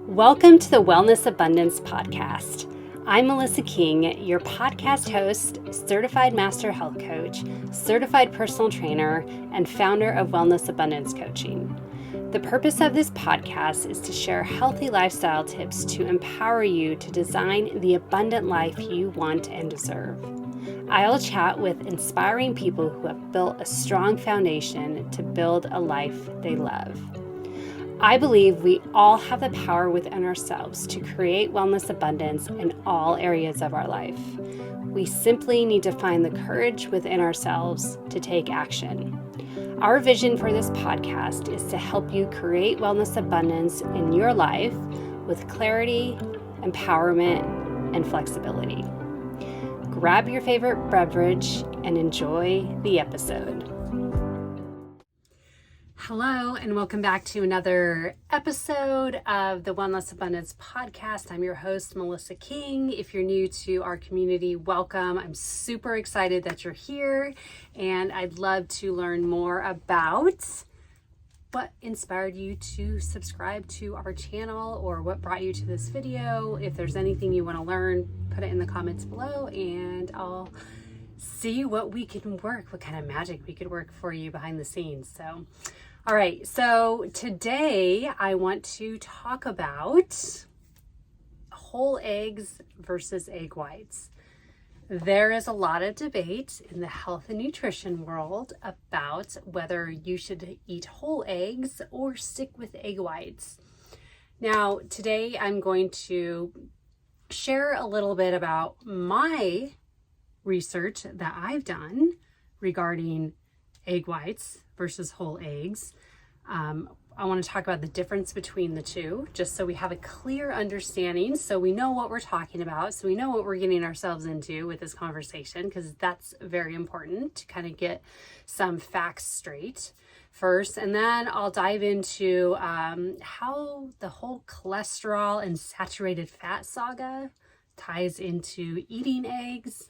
Welcome to the Wellness Abundance Podcast. I'm Melissa King, your podcast host, certified master health coach, certified personal trainer, and founder of Wellness Abundance Coaching. The purpose of this podcast is to share healthy lifestyle tips to empower you to design the abundant life you want and deserve. I'll chat with inspiring people who have built a strong foundation to build a life they love. I believe we all have the power within ourselves to create wellness abundance in all areas of our life. We simply need to find the courage within ourselves to take action. Our vision for this podcast is to help you create wellness abundance in your life with clarity, empowerment, and flexibility. Grab your favorite beverage and enjoy the episode. Hello, and welcome back to another episode of the Wellness Abundance Podcast. I'm your host, Melissa King. If you're new to our community, welcome. I'm super excited that you're here, and I'd love to learn more about what inspired you to subscribe to our channel or what brought you to this video. If there's anything you want to learn, put it in the comments below, and I'll see what kind of magic we could work for you behind the scenes. All right, so today I want to talk about whole eggs versus egg whites. There is a lot of debate in the health and nutrition world about whether you should eat whole eggs or stick with egg whites. Now, today I'm going to share a little bit about my research that I've done regarding egg whites versus whole eggs. I want to talk about the difference between the two, just so we have a clear understanding, so we know what we're talking about, so we know what we're getting ourselves into with this conversation, because that's very important to kind of get some facts straight first. And then I'll dive into how the whole cholesterol and saturated fat saga ties into eating eggs.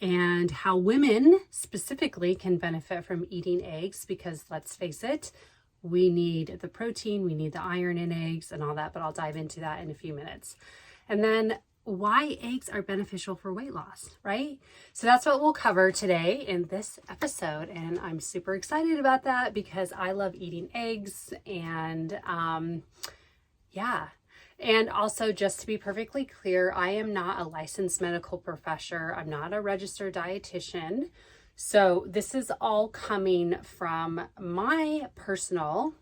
And how women specifically can benefit from eating eggs, because let's face it, we need the protein, we need the iron in eggs and all that, but I'll dive into that in a few minutes. And then why eggs are beneficial for weight loss, right? So that's what we'll cover today in this episode. And I'm super excited about that because I love eating eggs and And also, just to be perfectly clear, I am not a licensed medical professor. I'm not a registered dietitian. So this is all coming from my personal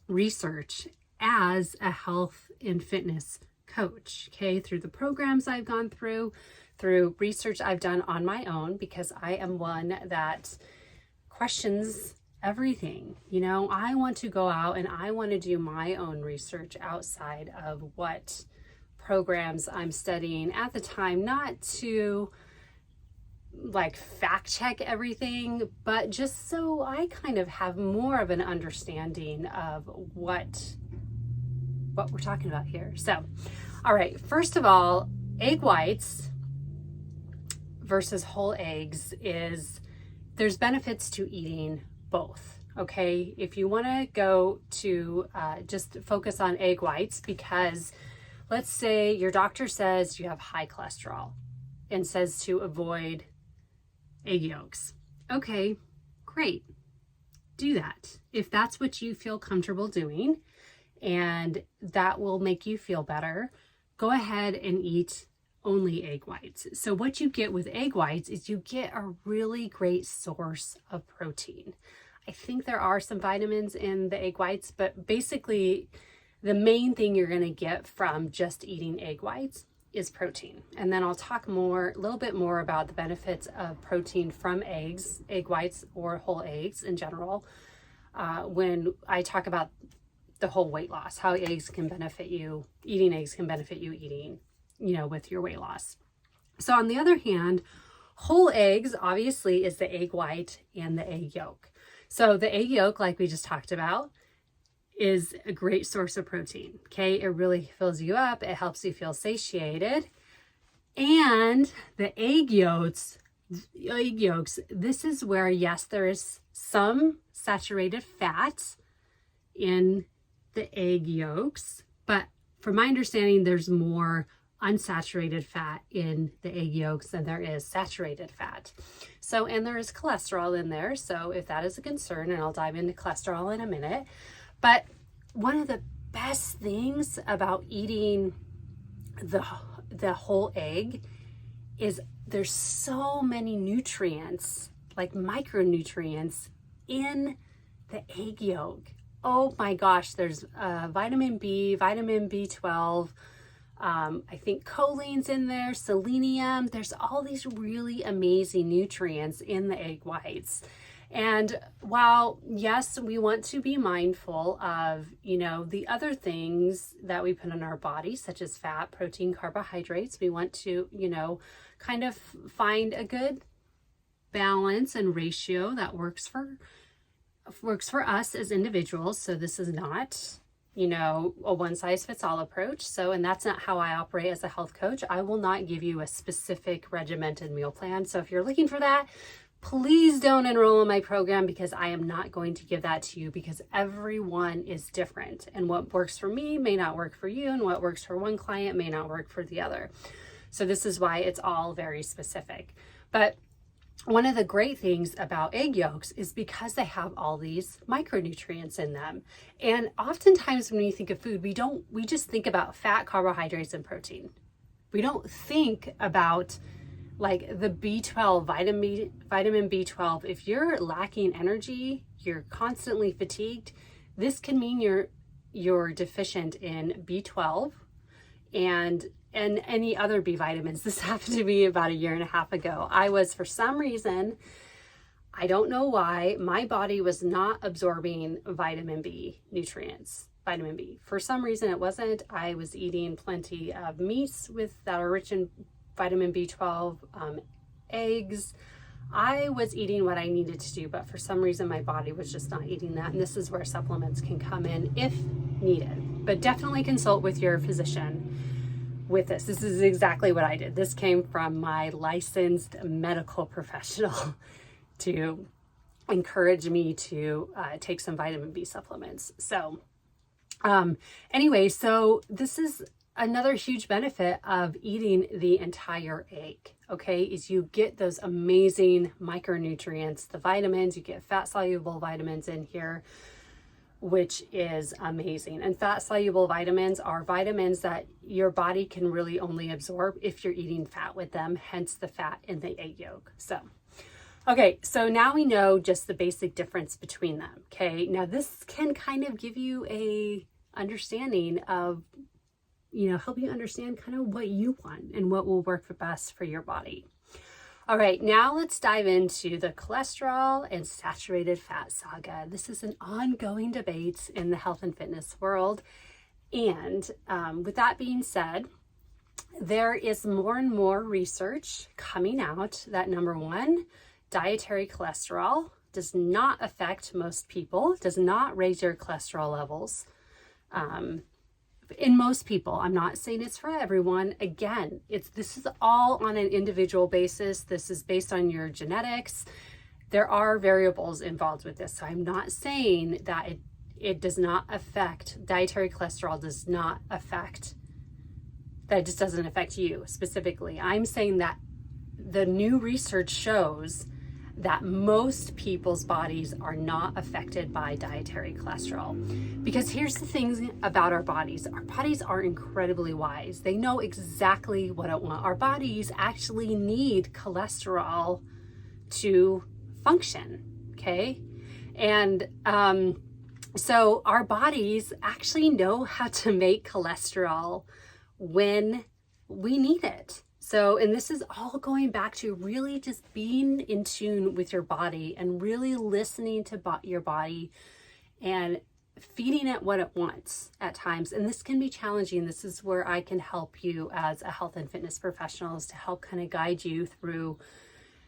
research as a health and fitness coach, okay? Through the programs I've gone through research I've done on my own, because I am one that questions everything. I want to go out and I want to do my own research outside of what programs I'm studying at the time, not to fact check everything, but just so I kind of have more of an understanding of what we're talking about here. So, all right, first of all, egg whites versus whole eggs there's benefits to eating both. Okay, if you want to go to just focus on egg whites, because let's say your doctor says you have high cholesterol and says to avoid egg yolks. Okay, great. Do that. If that's what you feel comfortable doing and that will make you feel better, go ahead and eat only egg whites. So what you get with egg whites is you get a really great source of protein. I think there are some vitamins in the egg whites, but basically the main thing you're going to get from just eating egg whites is protein. And then I'll talk a little bit more about the benefits of protein from eggs, egg whites, or whole eggs in general, when I talk about the whole weight loss, how eggs can benefit you, eating eggs can benefit you eating, with your weight loss. So on the other hand, whole eggs obviously is the egg white and the egg yolk. So the egg yolk, like we just talked about, is a great source of protein. Okay, it really fills you up. It helps you feel satiated. And the egg yolks, this is where, yes, there is some saturated fat in the egg yolks, but from my understanding, there's more unsaturated fat in the egg yolks than there is saturated fat. So, and there is cholesterol in there. So if that is a concern, and I'll dive into cholesterol in a minute, but one of the best things about eating the whole egg is there's so many nutrients, like micronutrients in the egg yolk. Oh my gosh, there's vitamin B, vitamin B12, I think choline's in there, selenium. There's all these really amazing nutrients in the egg whites. And while, yes, we want to be mindful of, the other things that we put in our body, such as fat, protein, carbohydrates, we want to, kind of find a good balance and ratio that works for us as individuals. So this is not, a one size fits all approach. So, and that's not how I operate as a health coach. I will not give you a specific regimented meal plan. So if you're looking for that, please don't enroll in my program, because I am not going to give that to you, because everyone is different, and what works for me may not work for you, and what works for one client may not work for the other. So this is why it's all very specific. But one of the great things about egg yolks is because they have all these micronutrients in them. And oftentimes when we think of food, we just think about fat, carbohydrates, and protein. We don't think about like the B12, vitamin B12. If you're lacking energy, you're constantly fatigued, this can mean you're deficient in B12 and any other B vitamins. This happened to me about 1.5 years ago. I was, for some reason, I don't know why, my body was not absorbing vitamin B nutrients. Vitamin B. For some reason it wasn't. I was eating plenty of meats that are rich in vitamin B12, eggs. I was eating what I needed to do, but for some reason my body was just not eating that. And this is where supplements can come in if needed. But definitely consult with your physician with this. This is exactly what I did. This came from my licensed medical professional to encourage me to take some vitamin B supplements. So anyway, so this is another huge benefit of eating the entire egg, okay, is you get those amazing micronutrients, the vitamins, you get fat soluble vitamins in here, which is amazing. And fat soluble vitamins are vitamins that your body can really only absorb if you're eating fat with them, hence the fat in the egg yolk. So, okay, so now we know just the basic difference between them, okay? Now this can kind of give you a understanding of, help you understand kind of what you want and what will work best for your body. All right, now let's dive into the cholesterol and saturated fat saga. This is an ongoing debate in the health and fitness world. And with that being said, there is more and more research coming out that, number one, dietary cholesterol does not affect most people, does not raise your cholesterol levels. In most people, I'm not saying it's for everyone. Again, this is all on an individual basis. This is based on your genetics. There are variables involved with this. So I'm not saying that it does not affect, dietary cholesterol does not affect, that it just doesn't affect you specifically. I'm saying that the new research shows that most people's bodies are not affected by dietary cholesterol. Because here's the thing about our bodies. Our bodies are incredibly wise. They know exactly what it wants. Our bodies actually need cholesterol to function, okay? And so our bodies actually know how to make cholesterol when we need it. So, and this is all going back to really just being in tune with your body and really listening to your body and feeding it what it wants at times. And this can be challenging. This is where I can help you as a health and fitness professional, is to help kind of guide you through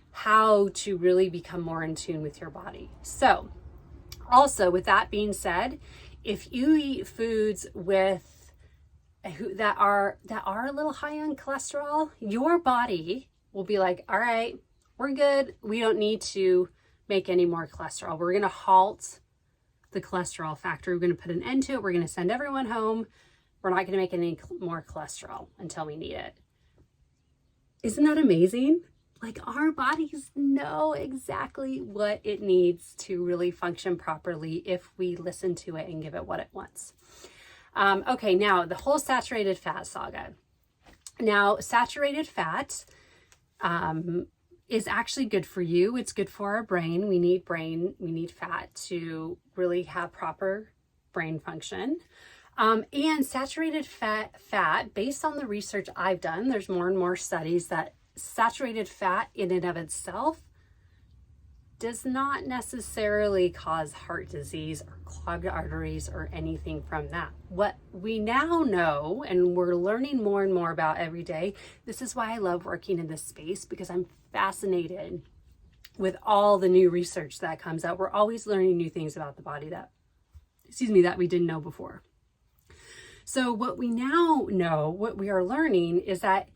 how to really become more in tune with your body. So also, with that being said, if you eat foods that are a little high on cholesterol, your body will be like, all right, we're good. We don't need to make any more cholesterol. We're going to halt the cholesterol factor. We're going to put an end to it. We're going to send everyone home. We're not going to make any more cholesterol until we need it. Isn't that amazing? Like, our bodies know exactly what it needs to really function properly if we listen to it and give it what it wants. Okay, now the whole saturated fat saga. Now, saturated fat is actually good for you. It's good for our brain. We need fat to really have proper brain function. And saturated fat, based on the research I've done, there's more and more studies that saturated fat in and of itself does not necessarily cause heart disease or clogged arteries or anything from that. What we now know, and we're learning more and more about every day, this is why I love working in this space, because I'm fascinated with all the new research that comes out. We're always learning new things about the body that we didn't know before. So what we now know, what we are learning, is that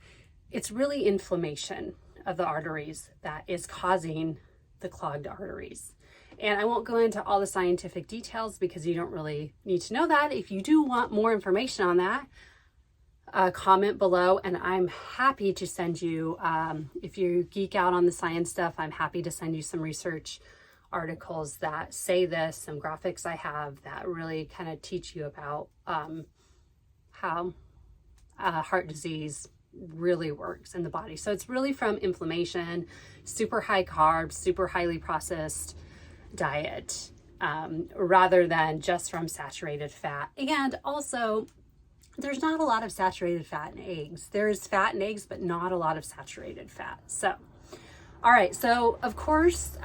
it's really inflammation of the arteries that is causing the clogged arteries. And I won't go into all the scientific details because you don't really need to know that. If you do want more information on that, comment below, and I'm happy to send you, if you geek out on the science stuff, I'm happy to send you some research articles that say this, some graphics I have that really kind of teach you about how heart disease really works in the body. So it's really from inflammation, super high carbs, super highly processed diet, rather than just from saturated fat. And also, there's not a lot of saturated fat in eggs. There's fat in eggs, but not a lot of saturated fat. So, all right. So of course,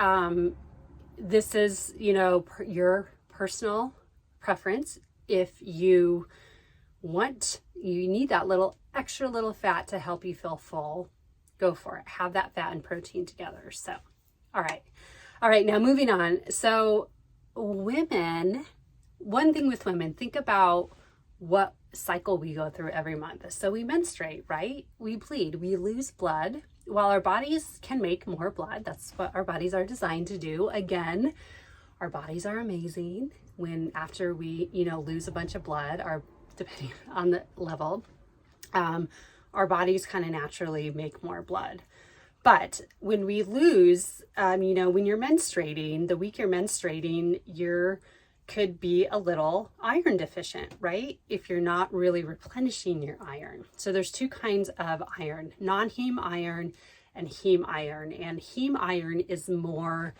this is, your personal preference. If you need that extra little fat to help you feel full, go for it. Have that fat and protein together. So, all right, now moving on. So women, one thing with women, think about what cycle we go through every month. So we menstruate, right? We bleed, we lose blood. While our bodies can make more blood, that's what our bodies are designed to do. Again, our bodies are amazing. After we, lose a bunch of blood, depending on the level, our bodies kind of naturally make more blood. But when we lose, when you're menstruating, the week you're menstruating, could be a little iron deficient, right? If you're not really replenishing your iron. So there's two kinds of iron, non-heme iron and heme iron. And heme iron is more,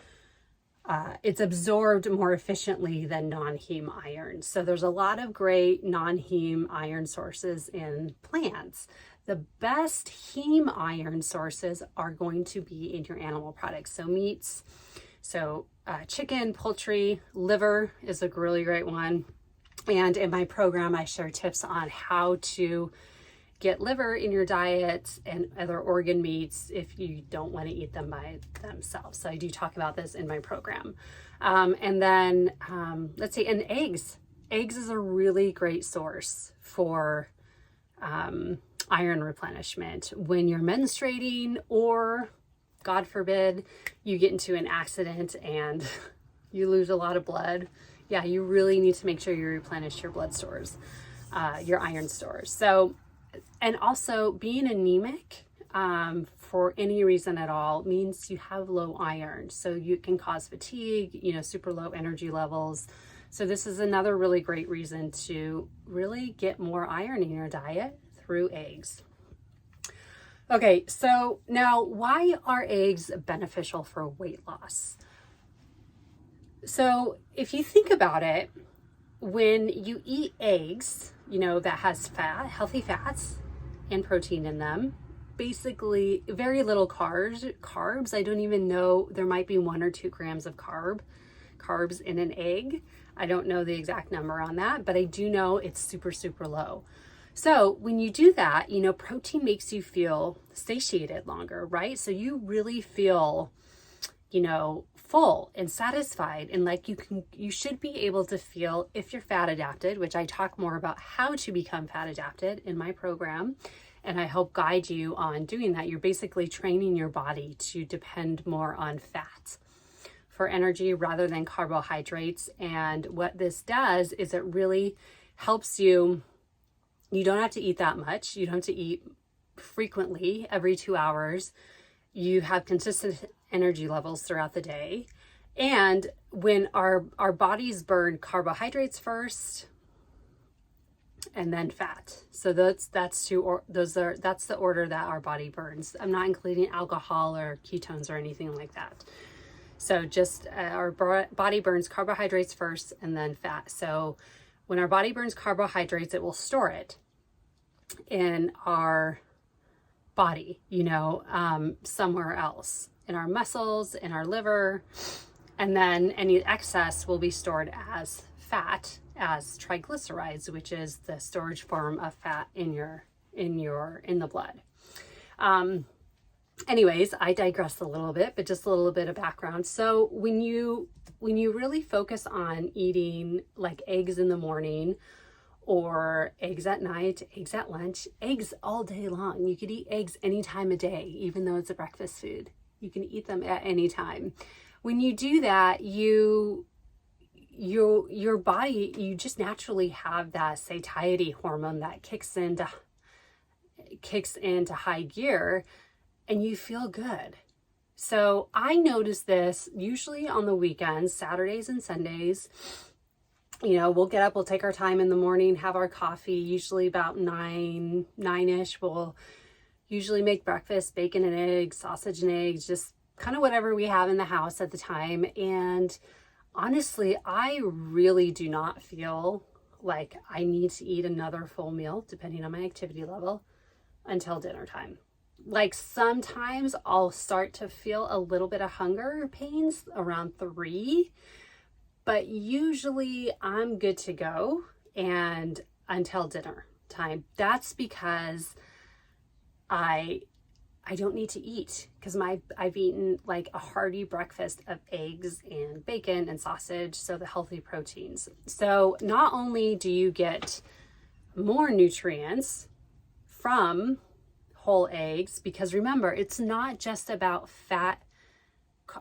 it's absorbed more efficiently than non-heme iron. So there's a lot of great non-heme iron sources in plants. The best heme iron sources are going to be in your animal products. So meats, chicken, poultry, liver is a really great one. And in my program, I share tips on how to get liver in your diet and other organ meats if you don't want to eat them by themselves. So I do talk about this in my program. And then let's see, and eggs. Eggs is a really great source for iron replenishment when you're menstruating, or God forbid you get into an accident and you lose a lot of blood. Yeah, you really need to make sure you replenish your blood stores, your iron stores. So, and also being anemic for any reason at all means you have low iron. So you can cause fatigue, super low energy levels. So this is another really great reason to really get more iron in your diet through eggs. Okay, so now why are eggs beneficial for weight loss? So if you think about it, when you eat eggs, that has fat, healthy fats and protein in them, basically very little carbs. I don't even know, there might be 1 or 2 grams of carbs in an egg. I don't know the exact number on that, but I do know it's super, super low. So when you do that, protein makes you feel satiated longer, right? So you really feel, full and satisfied, and like you should be able to feel if you're fat adapted, which I talk more about how to become fat adapted in my program. And I help guide you on doing that. You're basically training your body to depend more on fat for energy rather than carbohydrates. And what this does is it really helps you. You don't have to eat that much. You don't have to eat frequently every 2 hours. You have consistent energy levels throughout the day. And when our bodies burn carbohydrates first and then fat. So that's the order that our body burns. I'm not including alcohol or ketones or anything like that. So just our body burns carbohydrates first and then fat. So when our body burns carbohydrates, it will store it in our body, somewhere else, in our muscles, in our liver, and then any excess will be stored as fat, as triglycerides, which is the storage form of fat in the blood. Anyways, I digress a little bit, but just a little bit of background. So when you really focus on eating like eggs in the morning, or eggs at night, eggs at lunch, eggs all day long. You could eat eggs any time of day, even though it's a breakfast food. You can eat them at any time. When you do that, your body, you just naturally have that satiety hormone that kicks into high gear, and you feel good. So I notice this usually on the weekends, Saturdays and Sundays. We'll get up, we'll take our time in the morning, have our coffee, usually about 9-ish. We'll usually make breakfast, bacon and eggs, sausage and eggs, just kind of whatever we have in the house at the time. And honestly, I really do not feel like I need to eat another full meal, depending on my activity level, until dinner time. Like sometimes I'll start to feel a little bit of hunger pains around 3. But usually I'm good to go and until dinner time. That's because I don't need to eat, because I've eaten like a hearty breakfast of eggs and bacon and sausage, so the healthy proteins. So not only do you get more nutrients from whole eggs, because remember, it's not just about fat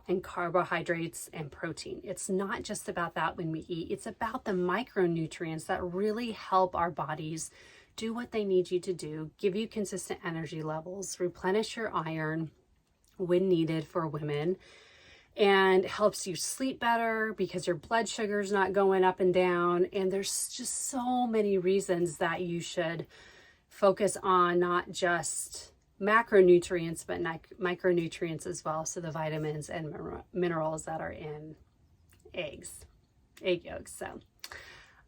and carbohydrates and protein. It's not just about that when we eat. It's about the micronutrients that really help our bodies do what they need you to do, give you consistent energy levels, replenish your iron when needed for women, and helps you sleep better because your blood sugar is not going up and down. And there's just so many reasons that you should focus on not just macronutrients, but micronutrients as well. So the vitamins and minerals that are in egg yolks. So,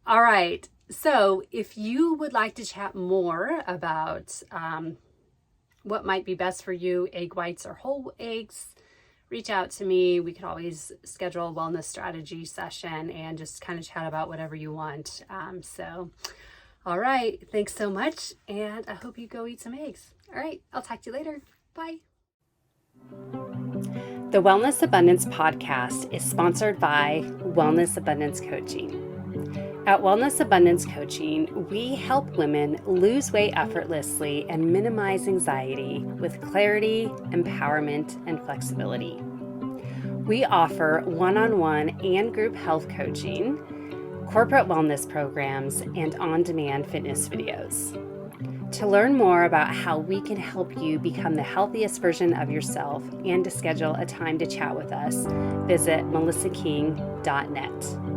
all right. So if you would like to chat more about what might be best for you, egg whites or whole eggs, reach out to me. We could always schedule a wellness strategy session and just kind of chat about whatever you want. All right. Thanks so much. And I hope you go eat some eggs. All right. I'll talk to you later. Bye. The Wellness Abundance Podcast is sponsored by Wellness Abundance Coaching. At Wellness Abundance Coaching, we help women lose weight effortlessly and minimize anxiety with clarity, empowerment, and flexibility. We offer one-on-one and group health coaching, corporate wellness programs, and on-demand fitness videos. To learn more about how we can help you become the healthiest version of yourself and to schedule a time to chat with us, visit melissaking.net.